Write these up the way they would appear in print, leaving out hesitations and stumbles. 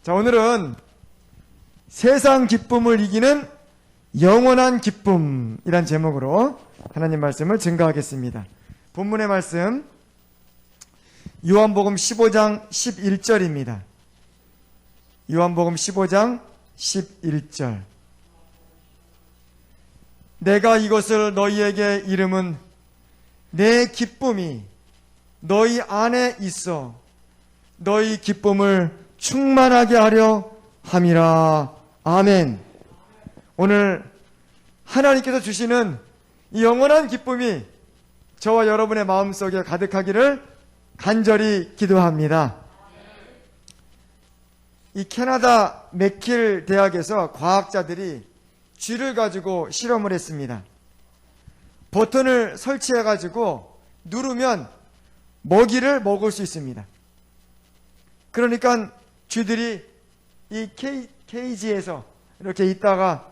자, 오늘은 세상 기쁨을 이기는 영원한 기쁨이란 제목으로 하나님 말씀을 증거하겠습니다. 본문의 말씀 요한복음 15장 11절입니다. 요한복음 15장 11절. 내가 이것을 너희에게 이름은 내 기쁨이 너희 안에 있어 너희 기쁨을 충만하게 하려 함이라. 아멘. 오늘 하나님께서 주시는 이 영원한 기쁨이 저와 여러분의 마음속에 가득하기를 간절히 기도합니다. 이 캐나다 맥킬 대학에서 과학자들이 쥐를 가지고 실험을 했습니다. 버튼을 설치해 가지고 누르면 먹이를 먹을 수 있습니다. 그러니까 쥐들이 이 케이지에서 이렇게 있다가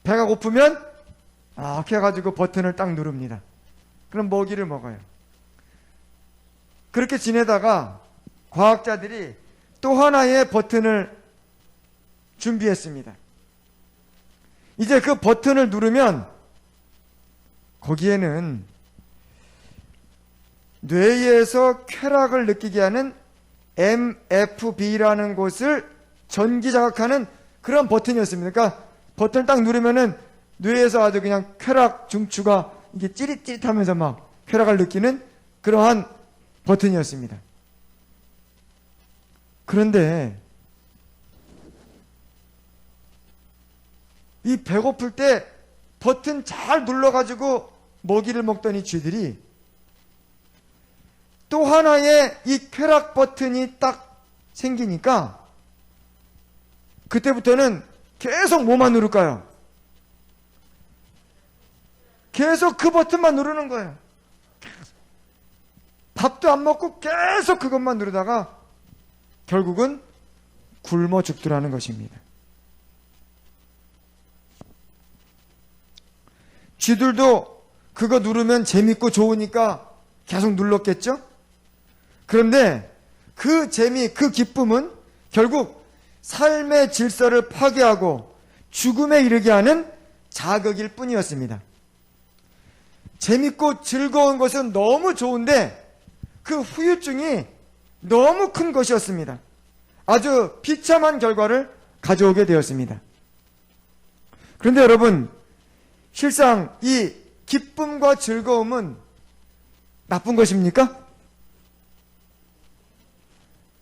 배가 고프면 이렇게 해가지고 버튼을 딱 누릅니다. 그럼 먹이를 먹어요. 그렇게 지내다가 과학자들이 또 하나의 버튼을 준비했습니다. 이제 그 버튼을 누르면 거기에는 뇌에서 쾌락을 느끼게 하는 MFB라는 곳을 전기 자극하는 그런 버튼이었습니다. 그러니까 버튼을 딱 누르면은 뇌에서 아주 그냥 쾌락 중추가 이게 찌릿찌릿하면서 막 쾌락을 느끼는 그러한 버튼이었습니다. 그런데 이 배고플 때 버튼 잘 눌러가지고 먹이를 먹던 이 쥐들이 또 하나의 이 쾌락 버튼이 딱 생기니까 그때부터는 계속 뭐만 누를까요? 계속 그 버튼만 누르는 거예요. 밥도 안 먹고 계속 그것만 누르다가 결국은 굶어 죽더라는 것입니다. 쥐들도 그거 누르면 재밌고 좋으니까 계속 눌렀겠죠? 그런데 그 재미, 그 기쁨은 결국 삶의 질서를 파괴하고 죽음에 이르게 하는 자극일 뿐이었습니다. 재밌고 즐거운 것은 너무 좋은데 그 후유증이 너무 큰 것이었습니다. 아주 비참한 결과를 가져오게 되었습니다. 그런데 여러분, 실상 이 기쁨과 즐거움은 나쁜 것입니까?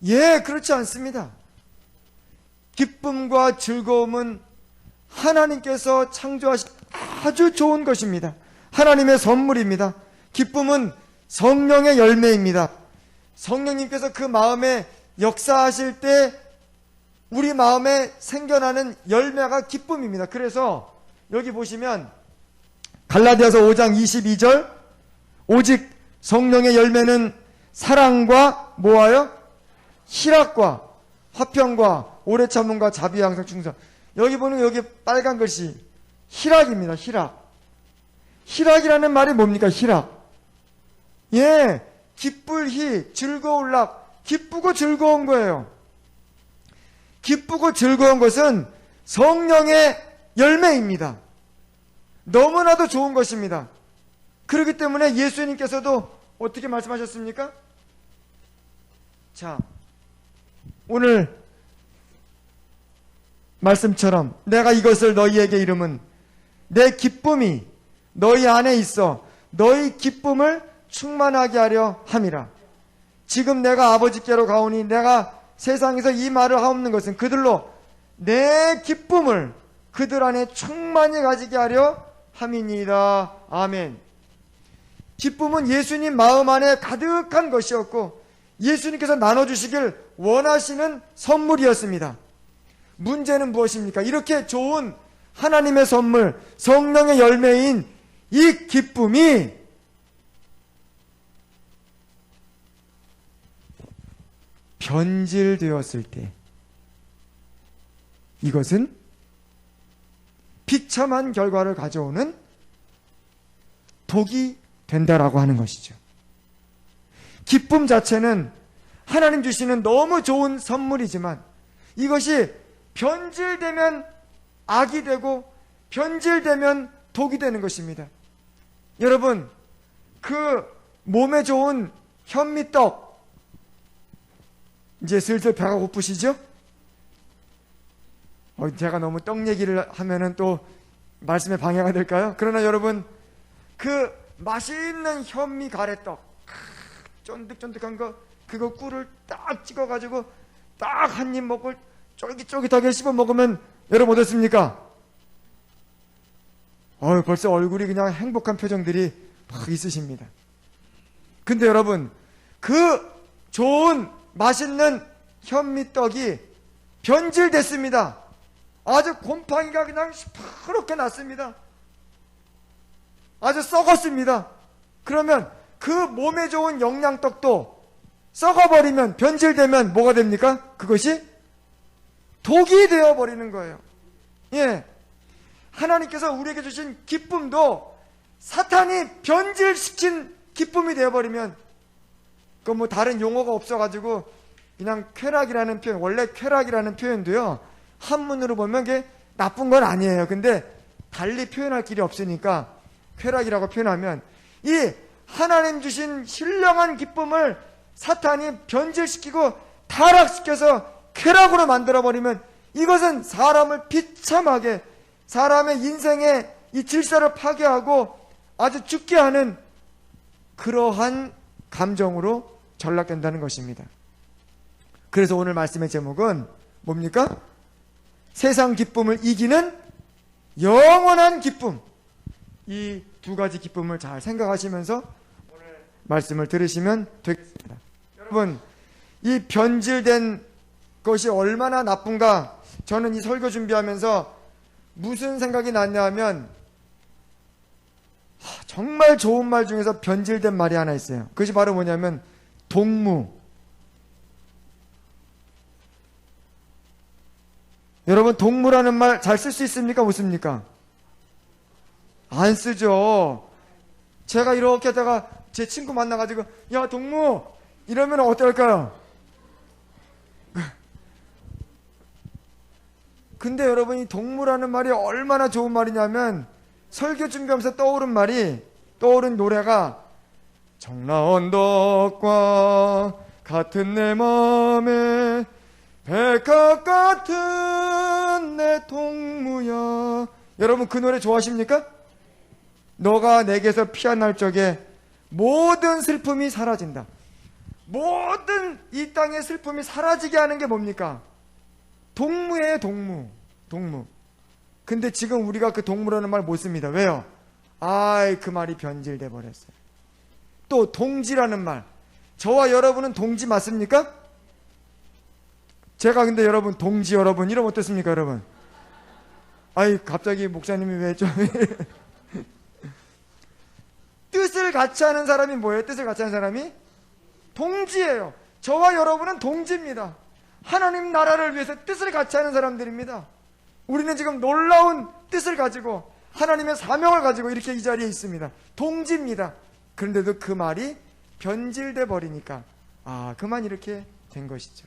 예, 그렇지 않습니다. 기쁨과 즐거움은 하나님께서 창조하신 아주 좋은 것입니다. 하나님의 선물입니다. 기쁨은 성령의 열매입니다. 성령님께서 그 마음에 역사하실 때 우리 마음에 생겨나는 열매가 기쁨입니다. 그래서 여기 보시면 갈라디아서 5장 22절 오직 성령의 열매는 사랑과 뭐하여? 희락과 화평과 오래 참음과 자비 항상 충성. 여기 보면 여기 빨간 글씨 희락입니다. 희락. 희락이라는 말이 뭡니까? 희락. 예, 기쁠 희, 즐거울 락. 기쁘고 즐거운 거예요. 기쁘고 즐거운 것은 성령의 열매입니다. 너무나도 좋은 것입니다. 그렇기 때문에 예수님께서도 어떻게 말씀하셨습니까? 자, 오늘 말씀처럼 내가 이것을 너희에게 이름은 내 기쁨이 너희 안에 있어 너희 기쁨을 충만하게 하려 함이라. 지금 내가 아버지께로 가오니 내가 세상에서 이 말을 하옵는 것은 그들로 내 기쁨을 그들 안에 충만히 가지게 하려 함이니이다. 아멘. 기쁨은 예수님 마음 안에 가득한 것이었고 예수님께서 나눠주시길 원하시는 선물이었습니다. 문제는 무엇입니까? 이렇게 좋은 하나님의 선물, 성령의 열매인 이 기쁨이 변질되었을 때 이것은 비참한 결과를 가져오는 독이 된다라고 하는 것이죠. 기쁨 자체는 하나님 주시는 너무 좋은 선물이지만 이것이 변질되면 악이 되고 변질되면 독이 되는 것입니다. 여러분, 그 몸에 좋은 현미떡, 이제 슬슬 배가 고프시죠? 제가 너무 떡 얘기를 하면은 또 말씀에 방해가 될까요? 그러나 여러분, 그 맛있는 현미 가래떡, 쫀득쫀득한 거, 그거 꿀을 딱 찍어가지고 딱 한 입 먹고 쫄깃쫄깃하게 씹어 먹으면 여러분 어떻습니까? 벌써 얼굴이 그냥 행복한 표정들이 막 있으십니다. 근데 여러분, 그 좋은 맛있는 현미떡이 변질됐습니다. 아주 곰팡이가 그냥 시퍼렇게 났습니다. 아주 썩었습니다. 그러면 그 몸에 좋은 영양떡도 썩어버리면, 변질되면 뭐가 됩니까? 그것이 독이 되어버리는 거예요. 예. 하나님께서 우리에게 주신 기쁨도 사탄이 변질시킨 기쁨이 되어버리면, 그 뭐 다른 용어가 없어가지고 그냥 쾌락이라는 표현, 원래 쾌락이라는 표현도요, 한문으로 보면 그게 나쁜 건 아니에요. 근데 달리 표현할 길이 없으니까 쾌락이라고 표현하면, 이 하나님 주신 신령한 기쁨을 사탄이 변질시키고 타락시켜서 쾌락으로 만들어버리면, 이것은 사람을 비참하게, 사람의 인생의 이 질서를 파괴하고 아주 죽게 하는 그러한 감정으로 전락된다는 것입니다. 그래서 오늘 말씀의 제목은 뭡니까? 세상 기쁨을 이기는 영원한 기쁨. 이 두 가지 기쁨을 잘 생각하시면서 오늘 말씀을 들으시면 되겠습니다. 여러분, 이 변질된 것이 얼마나 나쁜가, 저는 이 설교 준비하면서 무슨 생각이 났냐 하면, 정말 좋은 말 중에서 변질된 말이 하나 있어요. 그것이 바로 뭐냐면 동무. 여러분, 동무라는 말 잘 쓸 수 있습니까? 못 씁니까? 안 쓰죠. 제가 이렇게 하다가 제 친구 만나가지고 야 동무 이러면 어떨까요? 근데 여러분, 이 동무라는 말이 얼마나 좋은 말이냐면, 설교 준비하면서 떠오른 노래가 정라언덕과 같은 내 맘에 백합 같은 내 동무야. 여러분, 그 노래 좋아하십니까? 너가 내게서 피어날 적에 모든 슬픔이 사라진다. 모든 이 땅의 슬픔이 사라지게 하는 게 뭡니까? 동무예요. 동무. 근데 지금 우리가 그 동무라는 말 못 씁니다. 왜요? 그 말이 변질돼 버렸어요. 또 동지라는 말, 저와 여러분은 동지 맞습니까? 제가 근데 여러분 동지 여러분 이러면 어떻습니까? 여러분, 갑자기 목사님이 왜 좀 뜻을 같이 하는 사람이 뭐예요? 뜻을 같이 하는 사람이 동지예요. 저와 여러분은 동지입니다. 하나님 나라를 위해서 뜻을 같이 하는 사람들입니다. 우리는 지금 놀라운 뜻을 가지고 하나님의 사명을 가지고 이렇게 이 자리에 있습니다. 동지입니다. 그런데도 그 말이 변질돼 버리니까 그만 이렇게 된 것이죠.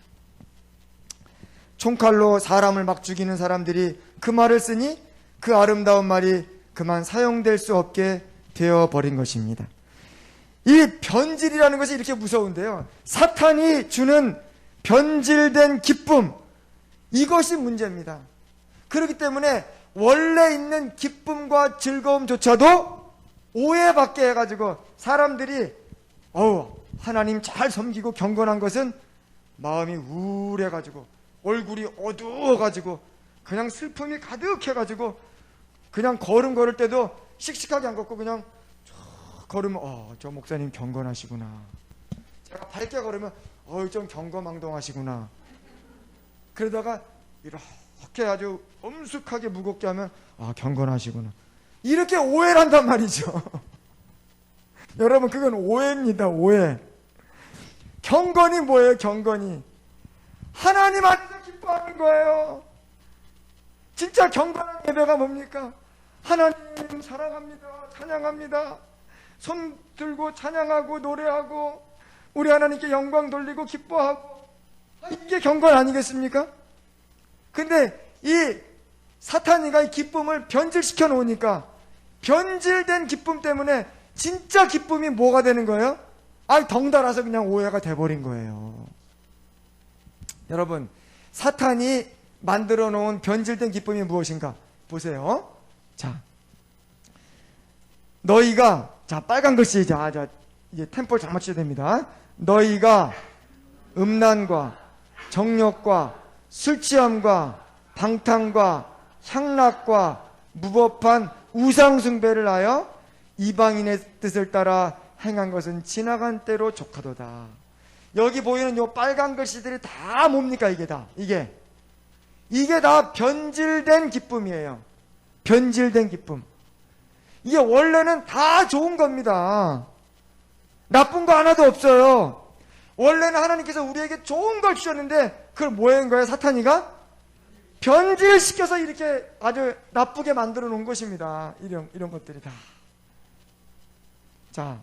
총칼로 사람을 막 죽이는 사람들이 그 말을 쓰니 그 아름다운 말이 그만 사용될 수 없게 되어버린 것입니다. 이 변질이라는 것이 이렇게 무서운데요, 사탄이 주는 변질된 기쁨, 이것이 문제입니다. 그렇기 때문에 원래 있는 기쁨과 즐거움조차도 오해받게 해가지고 사람들이 하나님 잘 섬기고 경건한 것은 마음이 우울해가지고 얼굴이 어두워가지고 그냥 슬픔이 가득해가지고 그냥 걸을 때도 씩씩하게 안 걷고 그냥 걸으면 저 목사님 경건하시구나. 제가 밝게 걸으면 좀 경거망동하시구나. 그러다가 이렇게 아주 엄숙하게 무겁게 하면 경건하시구나. 이렇게 오해를 한단 말이죠. 여러분, 그건 오해입니다. 오해. 경건이 뭐예요? 경건이 하나님 안에서 기뻐하는 거예요. 진짜 경건한 예배가 뭡니까? 하나님 사랑합니다, 찬양합니다, 손 들고 찬양하고 노래하고 우리 하나님께 영광 돌리고 기뻐하고, 이게 경건 아니겠습니까? 근데 이 사탄이가 이 기쁨을 변질시켜 놓으니까 변질된 기쁨 때문에 진짜 기쁨이 뭐가 되는 거예요? 덩달아서 그냥 오해가 돼버린 거예요. 여러분, 사탄이 만들어 놓은 변질된 기쁨이 무엇인가? 보세요. 자, 너희가, 빨간 글씨, 이제 템포를 잘 맞춰야 됩니다. 너희가 음란과 정욕과 술 취함과 방탕과 향락과 무법한 우상숭배를 하여 이방인의 뜻을 따라 행한 것은 지나간 때로 족하도다. 여기 보이는 요 빨간 글씨들이 다 뭡니까? 이게 다 변질된 기쁨이에요. 변질된 기쁨. 이게 원래는 다 좋은 겁니다. 나쁜 거 하나도 없어요. 원래는 하나님께서 우리에게 좋은 걸 주셨는데 그걸 뭐 한 거예요? 사탄이가 변질시켜서 이렇게 아주 나쁘게 만들어 놓은 것입니다. 이런 것들이 다. 자,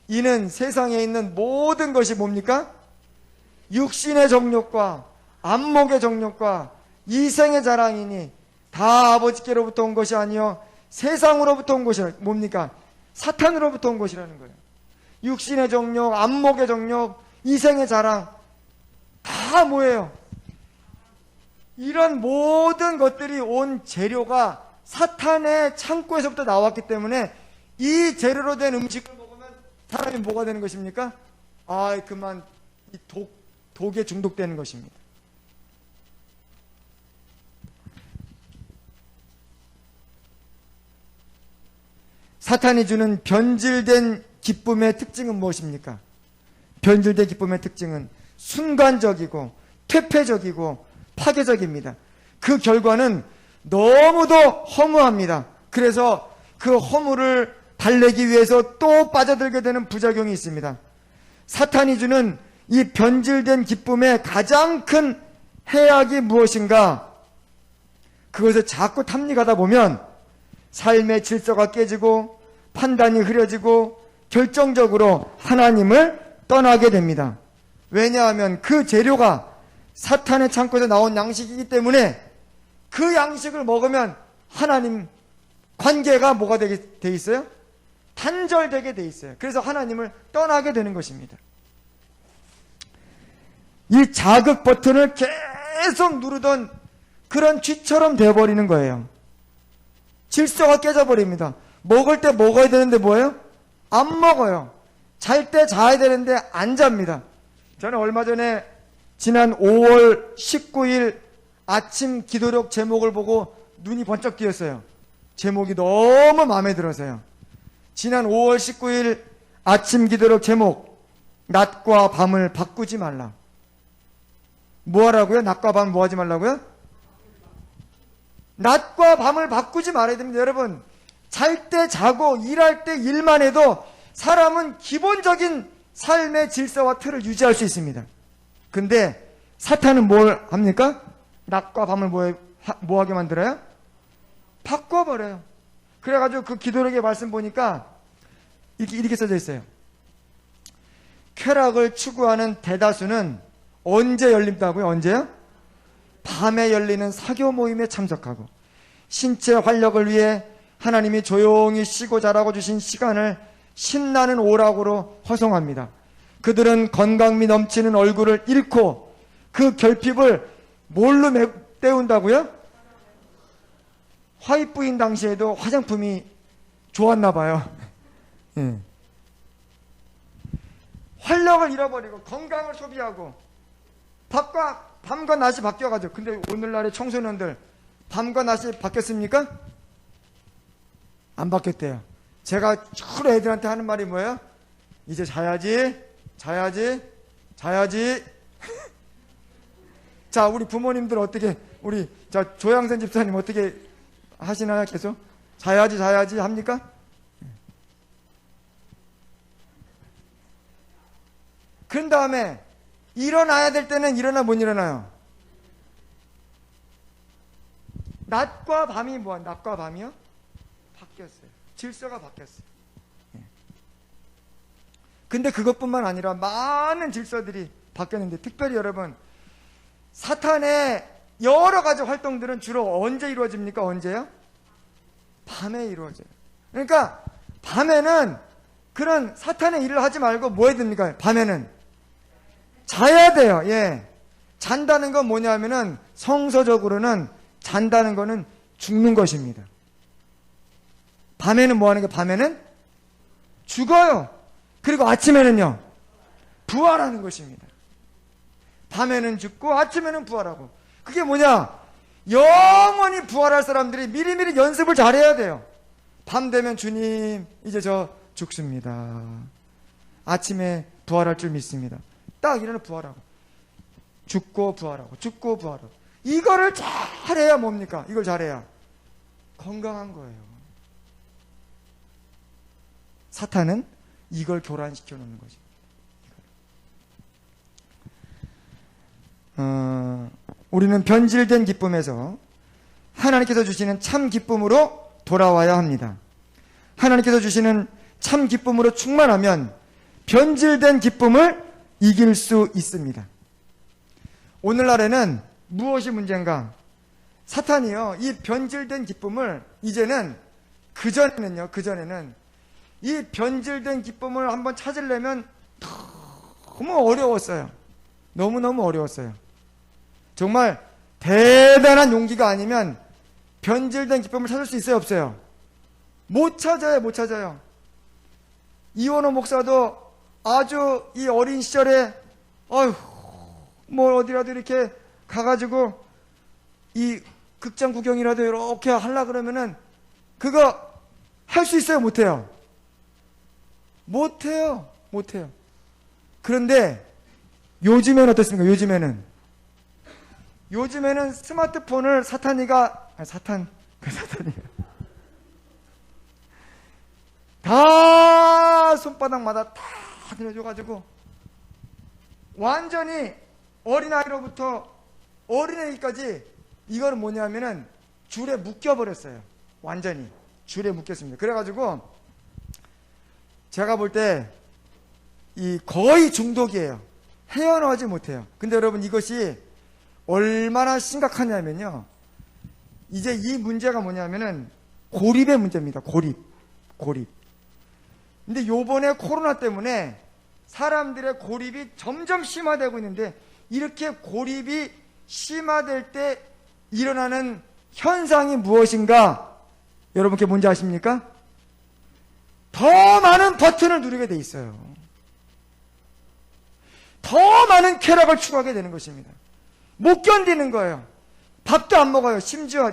이는 세상에 있는 모든 것이 뭡니까? 육신의 정욕과 안목의 정욕과 이생의 자랑이니 다 아버지께로부터 온 것이 아니요 세상으로부터 온 것이라. 뭡니까? 사탄으로부터 온 것이라는 거예요. 육신의 정욕, 안목의 정욕, 이생의 자랑 다 뭐예요? 이런 모든 것들이 온 재료가 사탄의 창고에서부터 나왔기 때문에 이 재료로 된 음식을 먹으면 사람이 뭐가 되는 것입니까? 그만 이 독에 중독되는 것입니다. 사탄이 주는 변질된 기쁨의 특징은 무엇입니까? 변질된 기쁨의 특징은 순간적이고 퇴폐적이고 파괴적입니다. 그 결과는 너무도 허무합니다. 그래서 그 허무를 달래기 위해서 또 빠져들게 되는 부작용이 있습니다. 사탄이 주는 이 변질된 기쁨의 가장 큰 해악이 무엇인가? 그것을 자꾸 탐닉하다 보면 삶의 질서가 깨지고 판단이 흐려지고 결정적으로 하나님을 떠나게 됩니다. 왜냐하면 그 재료가 사탄의 창고에서 나온 양식이기 때문에 그 양식을 먹으면 하나님 관계가 뭐가 돼 있어요? 단절되게 돼 있어요. 그래서 하나님을 떠나게 되는 것입니다. 이 자극 버튼을 계속 누르던 그런 쥐처럼 되어버리는 거예요. 질서가 깨져버립니다. 먹을 때 먹어야 되는데 뭐예요? 안 먹어요. 잘 때 자야 되는데 안 잡니다. 저는 얼마 전에 지난 5월 19일 아침 기도록 제목을 보고 눈이 번쩍 띄었어요. 제목이 너무 마음에 들어서요. 지난 5월 19일 아침 기도록 제목, 낮과 밤을 바꾸지 말라. 뭐 하라고요? 낮과 밤을 뭐 하지 말라고요? 낮과 밤을 바꾸지 말아야 됩니다. 여러분, 잘 때 자고 일할 때 일만 해도 사람은 기본적인 삶의 질서와 틀을 유지할 수 있습니다. 근데 사탄은 뭘 합니까? 낮과 밤을 뭐 하게 만들어요? 바꿔버려요. 그래가지고 그 기도록의 말씀 보니까 이렇게 써져 있어요. 쾌락을 추구하는 대다수는 언제 열린다고요? 언제요? 밤에 열리는 사교 모임에 참석하고 신체 활력을 위해 하나님이 조용히 쉬고 자라고 주신 시간을 신나는 오락으로 허송합니다. 그들은 건강미 넘치는 얼굴을 잃고 그 결핍을 뭘로 때운다고요? 화이트부인 당시에도 화장품이 좋았나 봐요. 예. 활력을 잃어버리고 건강을 소비하고 밤과 낮이 바뀌어가지고. 근데 오늘날의 청소년들 밤과 낮이 바뀌었습니까? 안 바뀌었대요. 제가 주로 애들한테 하는 말이 뭐예요? 이제 자야지. 자, 우리 부모님들 어떻게, 조양선 집사님 어떻게 하시나요? 계속? 자야지 합니까? 그런 다음에 일어나야 될 때는 못 일어나요? 낮과 밤이 낮과 밤이요? 바뀌었어요. 질서가 바뀌었어요. 근데 그것뿐만 아니라 많은 질서들이 바뀌었는데, 특별히 여러분, 사탄의 여러 가지 활동들은 주로 언제 이루어집니까? 언제요? 밤에 이루어져요. 그러니까 밤에는 그런 사탄의 일을 하지 말고 뭐 해야 됩니까? 밤에는 자야 돼요. 예. 잔다는 건 뭐냐면은 성서적으로는 잔다는 거는 죽는 것입니다. 밤에는 뭐 하는 게 밤에는 죽어요. 그리고 아침에는요 부활하는 것입니다. 밤에는 죽고 아침에는 부활하고. 그게 뭐냐? 영원히 부활할 사람들이 미리미리 연습을 잘해야 돼요. 밤 되면 주님 이제 저 죽습니다. 아침에 부활할 줄 믿습니다. 딱 일어나 부활하고 죽고 부활하고 죽고 부활하고. 이거를 잘해야 뭡니까? 이걸 잘해야 건강한 거예요. 사탄은 이걸 교란시켜 놓는 거죠. 우리는 변질된 기쁨에서 하나님께서 주시는 참 기쁨으로 돌아와야 합니다. 하나님께서 주시는 참 기쁨으로 충만하면 변질된 기쁨을 이길 수 있습니다. 오늘날에는 무엇이 문제인가? 사탄이요, 이 변질된 기쁨을 이제는 그전에는 이 변질된 기쁨을 한번 찾으려면 너무 어려웠어요. 너무너무 어려웠어요. 정말 대단한 용기가 아니면 변질된 기쁨을 찾을 수 있어요, 없어요? 못 찾아요. 이원호 목사도 아주 이 어린 시절에 뭐 어디라도 이렇게 가가지고 이 극장 구경이라도 이렇게 하려 그러면은 그거 할 수 있어요, 못해요? 못해요. 그런데 요즘에는 어떻습니까? 요즘에는 스마트폰을 사탄이에요. 다 손바닥마다 다 들어줘가지고 완전히 어린아이로부터 어린애기까지 이거는 뭐냐면은 줄에 묶여버렸어요. 완전히 줄에 묶였습니다. 그래가지고 제가 볼 때 이 거의 중독이에요. 헤어나오지 못해요. 근데 여러분 이것이 얼마나 심각하냐면요, 이제 이 문제가 뭐냐면은 고립의 문제입니다. 고립. 근데 요번에 코로나 때문에 사람들의 고립이 점점 심화되고 있는데, 이렇게 고립이 심화될 때 일어나는 현상이 무엇인가? 여러분께 뭔지 아십니까? 더 많은 버튼을 누르게 돼 있어요. 더 많은 쾌락을 추구하게 되는 것입니다. 못 견디는 거예요. 밥도 안 먹어요. 심지어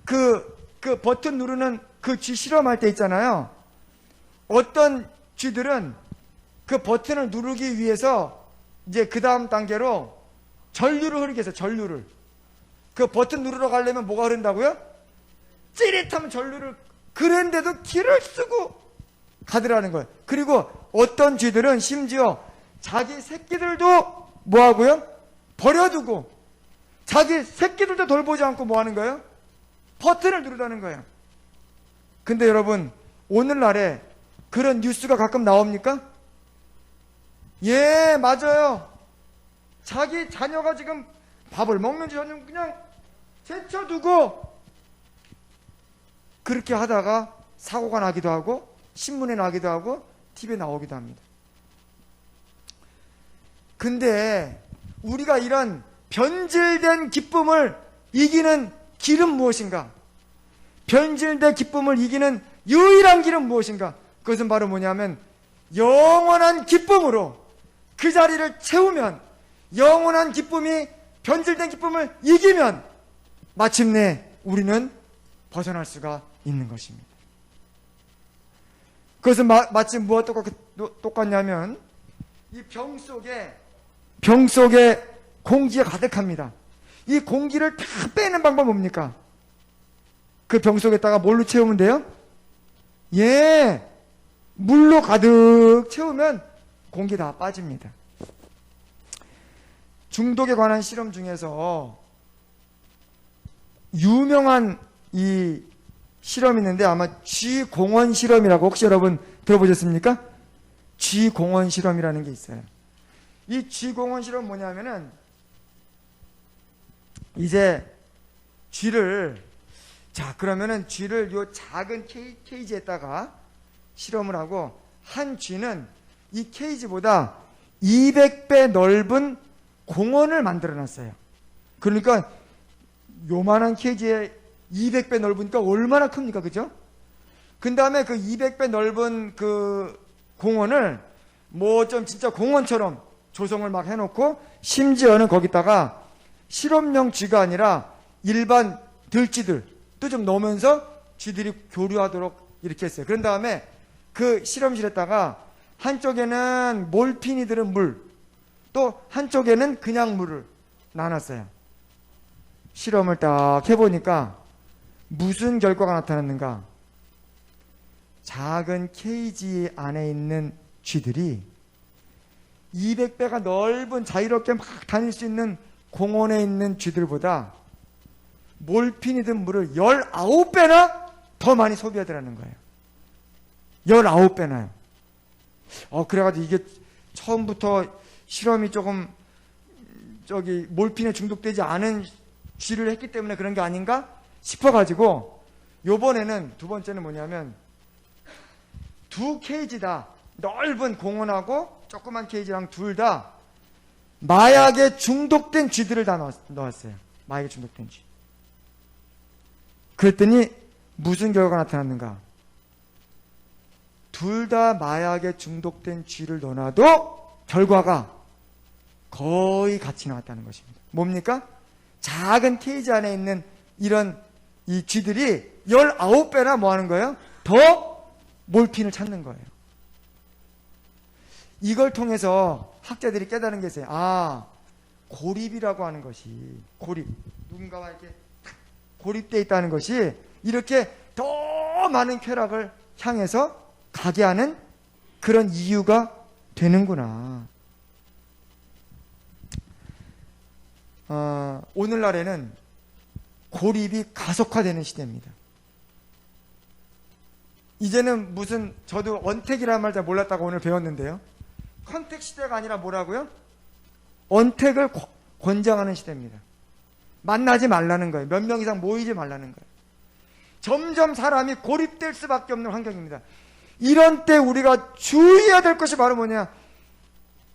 그 버튼 누르는 그 쥐 실험할 때 있잖아요. 어떤 쥐들은 그 버튼을 누르기 위해서 이제 그 다음 단계로 전류를 흐르게 해서 전류를. 그 버튼 누르러 가려면 뭐가 흐른다고요? 찌릿하면 전류를. 그런데도 기를 쓰고 가더라는 거예요. 그리고 어떤 쥐들은 심지어 자기 새끼들도 뭐 하고요? 버려두고 자기 새끼들도 돌보지 않고 뭐 하는 거예요? 버튼을 누르다는 거예요. 근데 여러분, 오늘날에 그런 뉴스가 가끔 나옵니까? 예, 맞아요. 자기 자녀가 지금 밥을 먹는지 저는 그냥 제쳐두고 그렇게 하다가 사고가 나기도 하고 신문에 나기도 하고 TV에 나오기도 합니다. 근데 우리가 이런 변질된 기쁨을 이기는 길은 무엇인가? 변질된 기쁨을 이기는 유일한 길은 무엇인가? 그것은 바로 뭐냐면 영원한 기쁨으로 그 자리를 채우면, 영원한 기쁨이 변질된 기쁨을 이기면 마침내 우리는 벗어날 수가 있는 것입니다. 그것은 마치 무엇 똑같냐면 이 병 속에 공기가 가득합니다. 이 공기를 다 빼는 방법 뭡니까? 그 병 속에다가 뭘로 채우면 돼요? 예, 물로 가득 채우면 공기 다 빠집니다. 중독에 관한 실험 중에서 유명한 이 실험이 있는데 아마 쥐공원 실험이라고 혹시 여러분 들어보셨습니까? 쥐공원 실험이라는 게 있어요. 이 쥐공원 실험 뭐냐면은 이제 쥐를, 자, 그러면은 쥐를 요 작은 케이지에다가 실험을 하고, 한 쥐는 이 케이지보다 200배 넓은 공원을 만들어 놨어요. 그러니까 요만한 케이지에 200배 넓으니까 얼마나 큽니까? 그죠? 그 다음에 그 200배 넓은 그 공원을 뭐 좀 진짜 공원처럼 조성을 막 해놓고, 심지어는 거기다가 실험용 쥐가 아니라 일반 들쥐들도 좀 넣으면서 쥐들이 교류하도록 이렇게 했어요. 그런 다음에 그 실험실에다가 한쪽에는 몰핀이 들은 물, 또 한쪽에는 그냥 물을 나눴어요. 실험을 딱 해보니까 무슨 결과가 나타났는가? 작은 케이지 안에 있는 쥐들이 200배가 넓은 자유롭게 막 다닐 수 있는 공원에 있는 쥐들보다 몰핀이 든 물을 19배나 더 많이 소비하더라는 거예요. 19배나요. 그래가지고 이게 처음부터 실험이 조금 몰핀에 중독되지 않은 쥐를 했기 때문에 그런 게 아닌가 싶어가지고, 요번에는 두 번째는 뭐냐면, 두 케이지 다, 넓은 공원하고 조그만 케이지랑 둘 다 마약에 중독된 쥐들을 다 넣었어요. 마약에 중독된 쥐. 그랬더니 무슨 결과가 나타났는가? 둘 다 마약에 중독된 쥐를 넣어놔도 결과가 거의 같이 나왔다는 것입니다. 뭡니까? 작은 케이지 안에 있는 이런 이 쥐들이 19배나 뭐 하는 거예요? 더 몰핀을 찾는 거예요. 이걸 통해서 학자들이 깨달은 게 있어요. 고립이라고 하는 것이, 고립, 누군가와 이렇게 고립되어 있다는 것이 이렇게 더 많은 쾌락을 향해서 가게 하는 그런 이유가 되는구나. 오늘날에는 고립이 가속화되는 시대입니다. 이제는 무슨, 저도 언택이라는 말 잘 몰랐다고 오늘 배웠는데요. 컨택 시대가 아니라 뭐라고요? 언택을 권장하는 시대입니다. 만나지 말라는 거예요. 몇 명 이상 모이지 말라는 거예요. 점점 사람이 고립될 수밖에 없는 환경입니다. 이런 때 우리가 주의해야 될 것이 바로 뭐냐?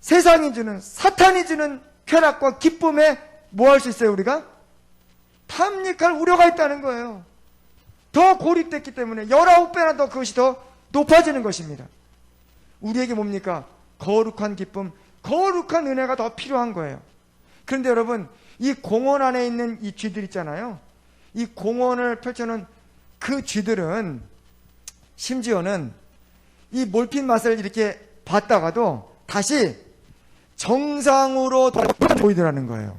세상이 주는, 사탄이 주는 쾌락과 기쁨에 뭐 할 수 있어요, 우리가? 탐닉할 우려가 있다는 거예요. 더 고립됐기 때문에 19배나 더 그것이 더 높아지는 것입니다. 우리에게 뭡니까? 거룩한 기쁨, 거룩한 은혜가 더 필요한 거예요. 그런데 여러분, 이 공원 안에 있는 이 쥐들 있잖아요. 이 공원을 펼쳐놓은 그 쥐들은 심지어는 이 몰핀 맛을 이렇게 봤다가도 다시 정상으로 보이더라는 거예요.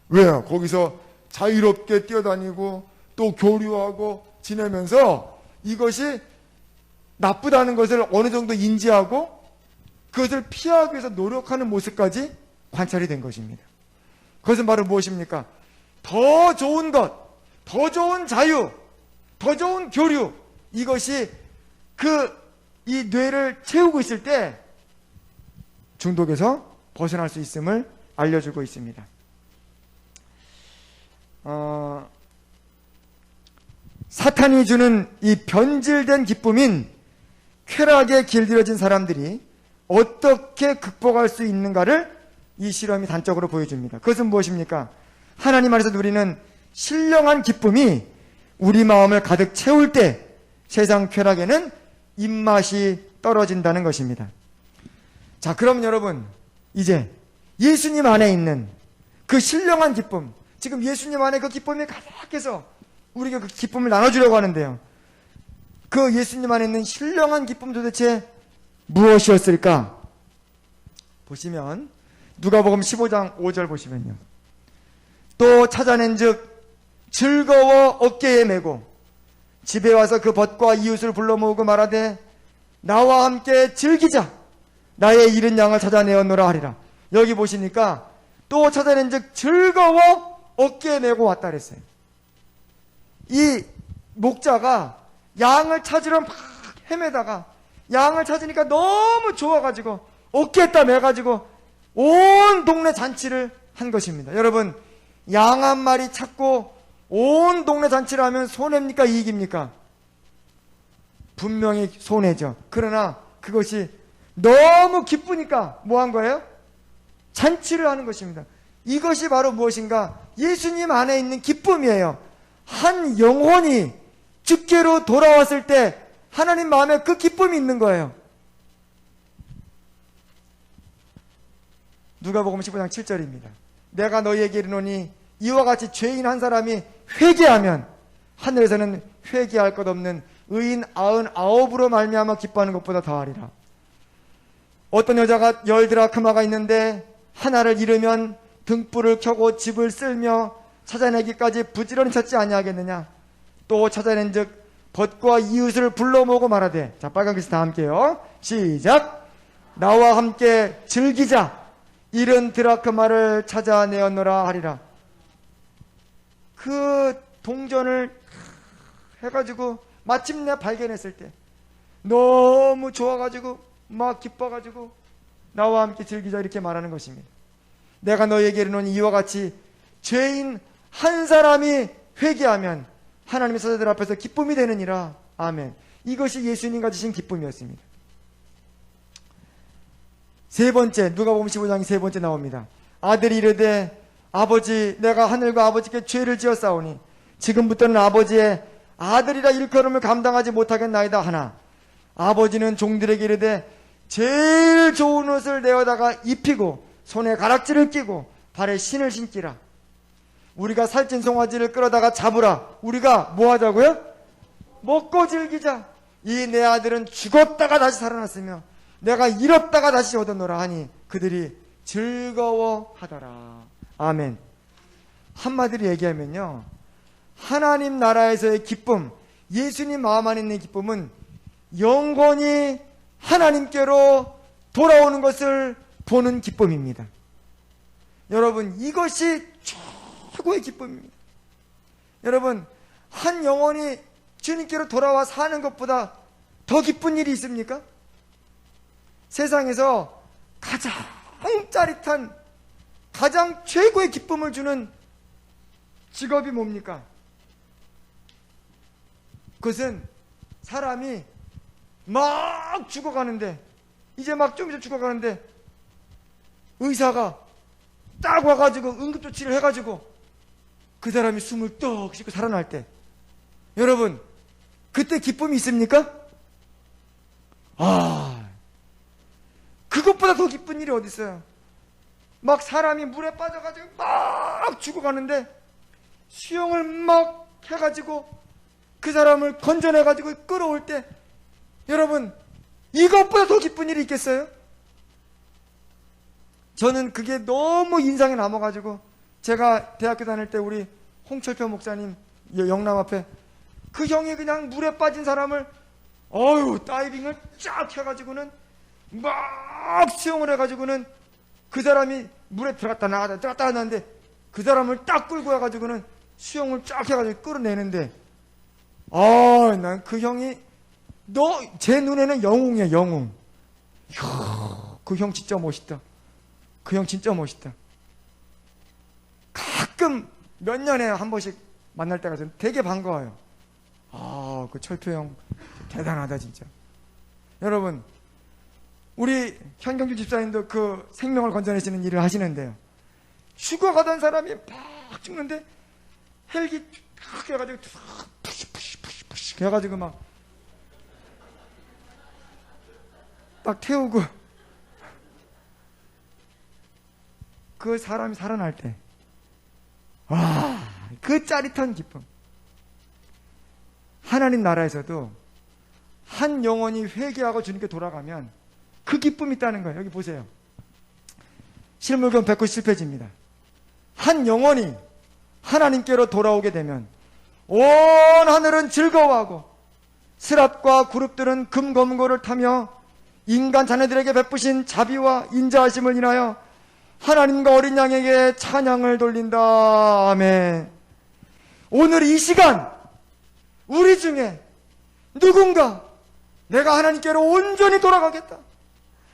왜요? 거기서 자유롭게 뛰어다니고 또 교류하고 지내면서 이것이 나쁘다는 것을 어느 정도 인지하고 그것을 피하기 위해서 노력하는 모습까지 관찰이 된 것입니다. 그것은 바로 무엇입니까? 더 좋은 것, 더 좋은 자유, 더 좋은 교류, 이것이 이 뇌를 채우고 있을 때 중독에서 벗어날 수 있음을 알려주고 있습니다. 사탄이 주는 이 변질된 기쁨인 쾌락에 길들여진 사람들이 어떻게 극복할 수 있는가를 이 실험이 단적으로 보여줍니다. 그것은 무엇입니까? 하나님 안에서 누리는 신령한 기쁨이 우리 마음을 가득 채울 때 세상 쾌락에는 입맛이 떨어진다는 것입니다. 자, 그럼 여러분, 이제 예수님 안에 있는 그 신령한 기쁨, 지금 예수님 안에 그 기쁨이 가득해서 우리가 그 기쁨을 나눠주려고 하는데요. 그 예수님 안에 있는 신령한 기쁨 도대체 무엇이었을까? 보시면 누가복음 15장 5절 보시면요. 또 찾아낸즉 즐거워 어깨에 메고 집에 와서 그 벗과 이웃을 불러 모으고 말하되 나와 함께 즐기자. 나의 잃은 양을 찾아내었노라 하리라. 여기 보시니까 또 찾아낸즉 즐거워 어깨에 메고 왔다 그랬어요. 이 목자가 양을 찾으러 막 헤매다가 양을 찾으니까 너무 좋아가지고 어깨에다 매가지고 온 동네 잔치를 한 것입니다. 여러분, 양 한 마리 찾고 온 동네 잔치를 하면 손해입니까? 이익입니까? 분명히 손해죠. 그러나 그것이 너무 기쁘니까 뭐 한 거예요? 잔치를 하는 것입니다. 이것이 바로 무엇인가? 예수님 안에 있는 기쁨이에요. 한 영혼이 주께로 돌아왔을 때 하나님 마음에 그 기쁨이 있는 거예요. 누가복음 15장 7절입니다. 내가 너희에게 이르노니 이와 같이 죄인 한 사람이 회개하면 하늘에서는 회개할 것 없는 의인 99으로 말미암아 기뻐하는 것보다 더하리라. 어떤 여자가 10드라크마가 있는데 하나를 잃으면 등불을 켜고 집을 쓸며 찾아내기까지 부지런히 찾지 아니하겠느냐. 또 찾아낸즉 벗과 이웃을 불러 모으고 말하되, 자, 빨간 글씨 다 함께요. 시작. 나와 함께 즐기자. 잃은 드라크마를 찾아내었노라 하리라. 그 동전을 해가지고 마침내 발견했을 때 너무 좋아가지고 막 기뻐가지고 나와 함께 즐기자 이렇게 말하는 것입니다. 내가 너희에게 이르노니 이와 같이 죄인 한 사람이 회개하면 하나님의 사자들 앞에서 기쁨이 되느니라. 아멘. 이것이 예수님 가지신 기쁨이었습니다. 세 번째, 누가복음 15장이 세 번째 나옵니다. 아들이 이르되 아버지, 내가 하늘과 아버지께 죄를 지었사오니 지금부터는 아버지의 아들이라 일컬음을 감당하지 못하겠나이다 하나, 아버지는 종들에게 이르되 제일 좋은 옷을 내어다가 입히고 손에 가락지를 끼고 발에 신을 신기라. 우리가 살찐 송아지를 끌어다가 잡으라. 우리가 뭐 하자고요? 먹고 즐기자. 이 내 아들은 죽었다가 다시 살아났으며 내가 잃었다가 다시 얻었노라 하니 그들이 즐거워하더라. 아멘. 한마디로 얘기하면요, 하나님 나라에서의 기쁨, 예수님 마음 안에 있는 기쁨은 영원히 하나님께로 돌아오는 것을 보는 기쁨입니다. 여러분, 이것이 최고의 기쁨입니다. 여러분, 한 영혼이 주님께로 돌아와 사는 것보다 더 기쁜 일이 있습니까? 세상에서 가장 짜릿한, 가장 최고의 기쁨을 주는 직업이 뭡니까? 그것은 사람이 막 죽어가는데, 이제 막 좀 이제 죽어가는데 의사가 딱 와가지고 응급조치를 해가지고 그 사람이 숨을 떡 쉬고 살아날 때, 여러분, 그때 기쁨이 있습니까? 그것보다 더 기쁜 일이 어디 있어요? 막 사람이 물에 빠져가지고 막 죽어가는데 수영을 막 해가지고 그 사람을 건져내가지고 끌어올 때, 여러분, 이것보다 더 기쁜 일이 있겠어요? 저는 그게 너무 인상에 남아가지고, 제가 대학교 다닐 때 우리 홍철표 목사님 영남 앞에 그 형이 그냥 물에 빠진 사람을 다이빙을 쫙 해가지고는 막 수영을 해가지고는 그 사람이 물에 들어갔다 나갔다 하는데 그 사람을 딱 끌고 와가지고는 수영을 쫙 해가지고 끌어내는데, 난 그 형이 제 눈에는 영웅이야, 영웅. 그 형 진짜 멋있다. 그 형 진짜 멋있다. 가끔 몇 년에 한 번씩 만날 때가 좀 되게 반가워요. 그 철표 형 대단하다 진짜. 여러분, 우리 현경주 집사님도 그 생명을 건져내시는 일을 하시는데요, 죽어가던 사람이 막 죽는데 헬기 탁 해가지고 푸시 해가지고 막 딱 태우고 그 사람이 살아날 때, 그 짜릿한 기쁨. 하나님 나라에서도 한 영혼이 회개하고 주님께 돌아가면 그 기쁨이 있다는 거예요. 여기 보세요. 실물경 197페이지입니다. 한 영혼이 하나님께로 돌아오게 되면 온 하늘은 즐거워하고 스랍과 그룹들은 금검고를 타며 인간 자녀들에게 베푸신 자비와 인자하심을 인하여 하나님과 어린 양에게 찬양을 돌린다. 아멘. 오늘 이 시간 우리 중에 누군가 내가 하나님께로 온전히 돌아가겠다,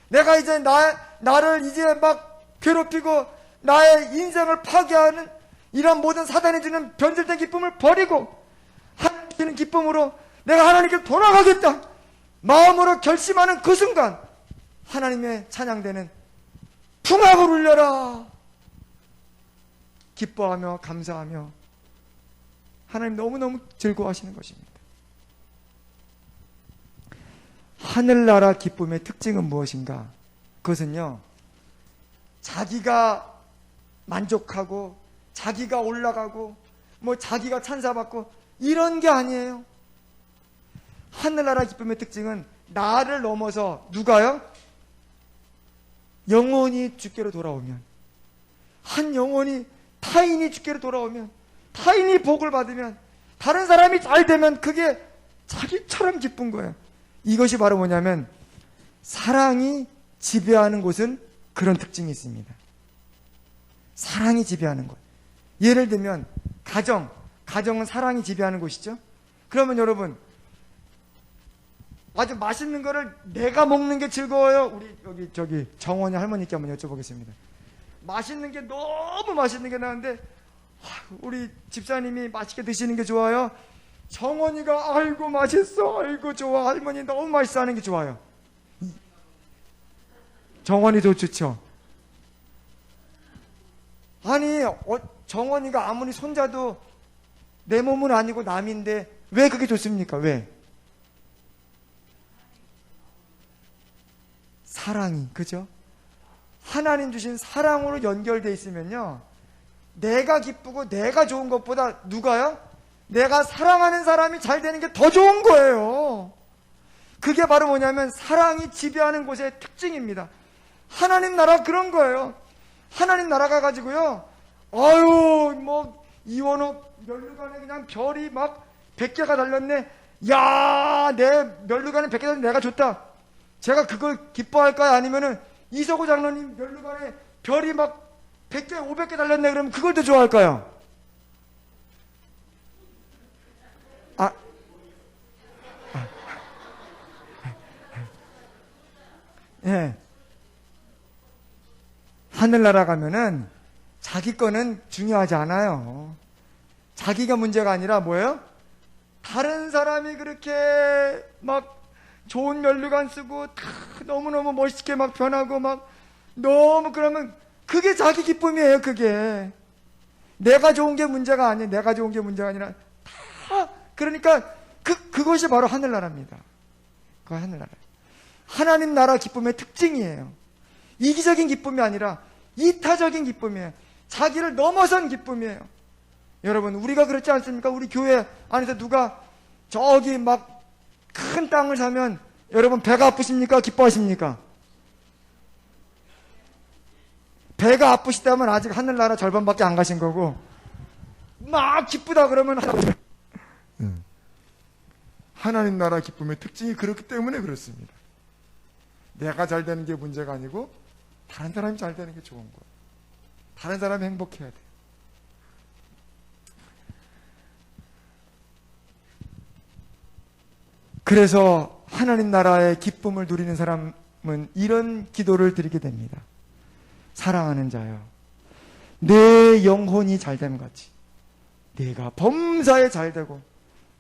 내가 이제 나를 이제 막 괴롭히고 나의 인생을 파괴하는 이런 모든 사단이 주는 변질된 기쁨을 버리고 하나님 주시는 기쁨으로 내가 하나님께 돌아가겠다 마음으로 결심하는 그 순간 하나님의 찬양되는 풍악을 울려라 기뻐하며 감사하며 하나님 너무너무 즐거워하시는 것입니다. 하늘나라 기쁨의 특징은 무엇인가? 그것은요, 자기가 만족하고 자기가 올라가고 뭐 자기가 찬사받고 이런 게 아니에요. 하늘나라 기쁨의 특징은 나를 넘어서 누가요? 영혼이 주께로 돌아오면, 한 영혼이 타인이 주께로 돌아오면, 타인이 복을 받으면, 다른 사람이 잘 되면 그게 자기처럼 기쁜 거예요. 이것이 바로 뭐냐면 사랑이 지배하는 곳은 그런 특징이 있습니다. 사랑이 지배하는 곳. 예를 들면 가정은 사랑이 지배하는 곳이죠. 그러면 여러분, 아주 맛있는 거를 내가 먹는 게 즐거워요? 우리 저기 정원이 할머니께 한번 여쭤보겠습니다. 맛있는 게 너무 맛있는 게 나는데 우리 집사님이 맛있게 드시는 게 좋아요? 정원이가 아이고 맛있어, 아이고 좋아, 할머니 너무 맛있어 하는 게 좋아요? 정원이도 좋죠. 아니 정원이가 아무리 손자도 내 몸은 아니고 남인데 왜 그게 좋습니까? 왜? 사랑이, 그죠? 하나님 주신 사랑으로 연결되어 있으면요, 내가 기쁘고 내가 좋은 것보다 누가요? 내가 사랑하는 사람이 잘 되는 게 더 좋은 거예요. 그게 바로 뭐냐면 사랑이 지배하는 곳의 특징입니다. 하나님 나라 그런 거예요. 하나님 나라 가가지고요, 아유 뭐 이원옥 면류관에 그냥 별이 막 100개가 달렸네. 야, 내 면류관에 100개 달린 내가 좋다. 제가 그걸 기뻐할까요? 아니면은 이서구 장로님 면류관에 별이 막 100개, 500개 달렸네 그러면 그걸 더 좋아할까요? 예. 하늘나라 가면은 자기 거는 중요하지 않아요. 자기가 문제가 아니라 뭐예요? 다른 사람이 그렇게 막 좋은 면류관 쓰고 너무너무 멋있게 막 변하고 막 너무 그러면 그게 자기 기쁨이에요. 그게 내가 좋은 게 문제가 아니에요. 내가 좋은 게 문제가 아니라 다 그러니까 그것이 바로 하늘나라입니다. 그거 하늘나라. 하나님 나라 기쁨의 특징이에요. 이기적인 기쁨이 아니라 이타적인 기쁨이에요. 자기를 넘어선 기쁨이에요. 여러분, 우리가 그렇지 않습니까? 우리 교회 안에서 누가 저기 막 큰 땅을 사면 여러분 배가 아프십니까? 기뻐하십니까? 배가 아프시다면 아직 하늘나라 절반밖에 안 가신 거고, 막 기쁘다 그러면 하나님 나라 기쁨의 특징이 그렇기 때문에 그렇습니다. 내가 잘 되는 게 문제가 아니고 다른 사람이 잘 되는 게 좋은 거예요. 다른 사람이 행복해야 돼요. 그래서 하나님 나라의 기쁨을 누리는 사람은 이런 기도를 드리게 됩니다. 사랑하는 자여, 내 영혼이 잘됨 같이 내가 범사에 잘되고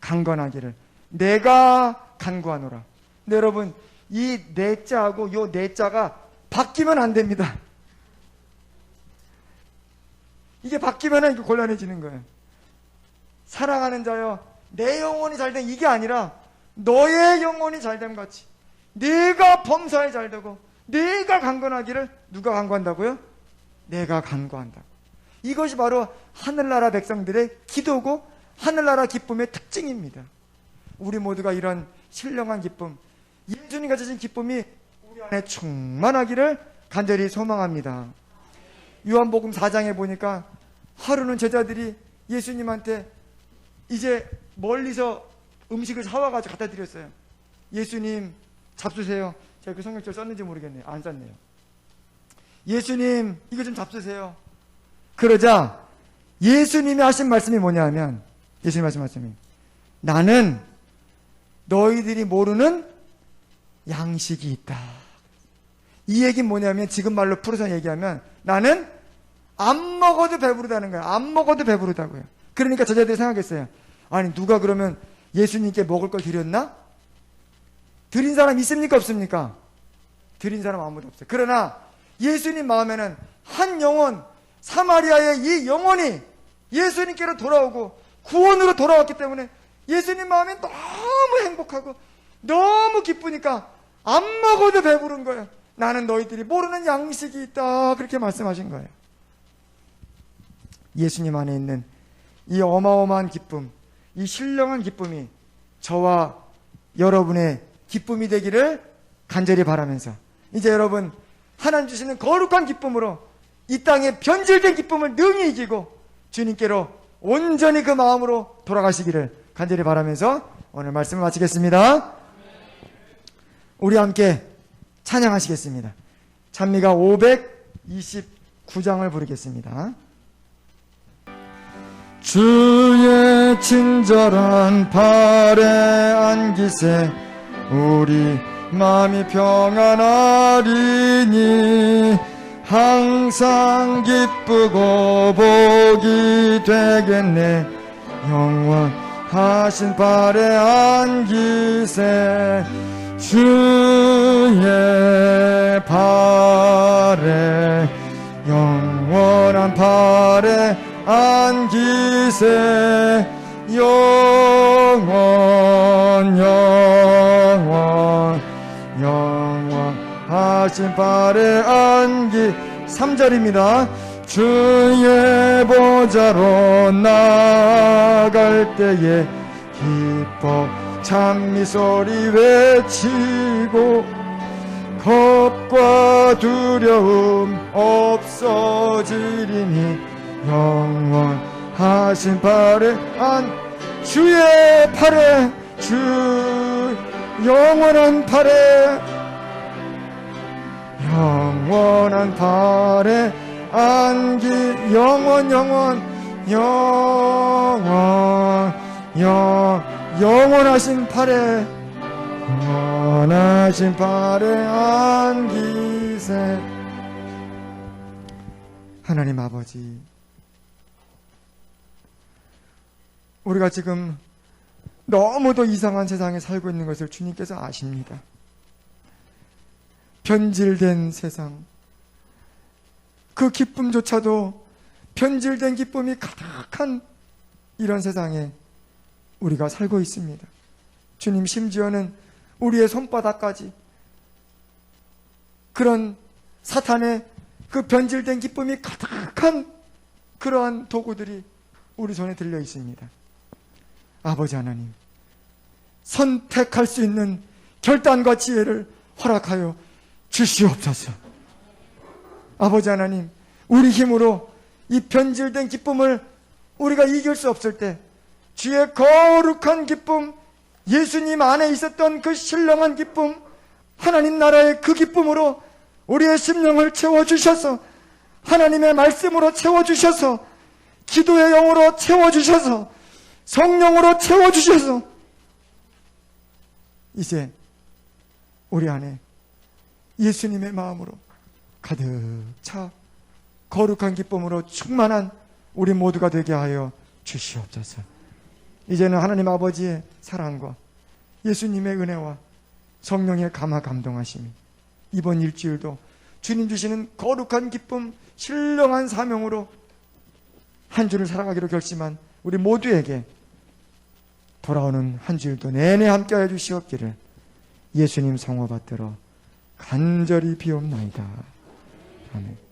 강건하기를 내가 간구하노라. 근데 여러분, 이 내 자하고 요 내 자가 바뀌면 안 됩니다. 이게 바뀌면 이게 곤란해지는 거예요. 사랑하는 자여, 내 영혼이 잘된 이게 아니라 너의 영혼이 잘됨 같이 네가 범사에 잘되고 네가 강건하기를 누가 간구한다고요? 내가 간구한다. 이것이 바로 하늘나라 백성들의 기도고 하늘나라 기쁨의 특징입니다. 우리 모두가 이런 신령한 기쁨, 예수님이 가지신 기쁨이 우리 안에 충만하기를 간절히 소망합니다. 요한복음 4장에 보니까 하루는 제자들이 예수님한테 이제 멀리서 음식을 사와가지고 갖다 드렸어요. 예수님 잡수세요. 제가 그 성경절 썼는지 모르겠네요. 안 썼네요. 예수님 이거 좀 잡수세요. 그러자 예수님이 하신 말씀이 뭐냐면, 예수님 하신 말씀이 나는 너희들이 모르는 양식이 있다. 이 얘기는 뭐냐면, 지금 말로 풀어서 얘기하면 나는 안 먹어도 배부르다는 거예요. 안 먹어도 배부르다고요. 그러니까 저자들이 생각했어요. 아니 누가 그러면 예수님께 먹을 걸 드렸나? 드린 사람 있습니까 없습니까? 드린 사람 아무도 없어요. 그러나 예수님 마음에는 한 영혼, 사마리아의 이 영혼이 예수님께로 돌아오고 구원으로 돌아왔기 때문에 예수님 마음이 너무 행복하고 너무 기쁘니까 안 먹어도 배부른 거예요. 나는 너희들이 모르는 양식이 있다, 그렇게 말씀하신 거예요. 예수님 안에 있는 이 어마어마한 기쁨, 이 신령한 기쁨이 저와 여러분의 기쁨이 되기를 간절히 바라면서, 이제 여러분 하나님 주시는 거룩한 기쁨으로 이 땅의 변질된 기쁨을 능히 이기고 주님께로 온전히 그 마음으로 돌아가시기를 간절히 바라면서 오늘 말씀을 마치겠습니다. 우리 함께 찬양하시겠습니다. 찬미가 529장을 부르겠습니다. 주의 친절한 발에 안기세 우리 마음이 평안하리니 항상 기쁘고 복이 되겠네 영원하신 발에 안기세 주의 발에 영원한 발에 안기세 영원하신 발에 안기 3절입니다. 주의 보좌로 나아갈 때에 기뻐 찬미소리 외치고 겁과 두려움 없어지리니 영원하신 팔에 주의 팔에 영원한 팔에 안기 영원하신 팔에 안기세. 하나님 아버지, 우리가 지금 너무도 이상한 세상에 살고 있는 것을 주님께서 아십니다. 변질된 세상, 그 기쁨조차도 변질된 기쁨이 가득한 이런 세상에 우리가 살고 있습니다. 주님, 심지어는 우리의 손바닥까지 그런 사탄의 그 변질된 기쁨이 가득한 그러한 도구들이 우리 손에 들려 있습니다. 아버지 하나님, 선택할 수 있는 결단과 지혜를 허락하여 주시옵소서. 아버지 하나님, 우리 힘으로 이 변질된 기쁨을 우리가 이길 수 없을 때 주의 거룩한 기쁨, 예수님 안에 있었던 그 신령한 기쁨, 하나님 나라의 그 기쁨으로 우리의 심령을 채워주셔서, 하나님의 말씀으로 채워주셔서, 기도의 영으로 채워주셔서, 성령으로 채워주셔서 이제 우리 안에 예수님의 마음으로 가득 차 거룩한 기쁨으로 충만한 우리 모두가 되게 하여 주시옵소서. 이제는 하나님 아버지의 사랑과 예수님의 은혜와 성령의 감화 감동하심이 이번 일주일도 주님 주시는 거룩한 기쁨, 신령한 사명으로 한 주를 살아가기로 결심한 우리 모두에게 돌아오는 한 주일도 내내 함께하여 주시옵기를 예수님 성화 받들어 간절히 비옵나이다. 아멘.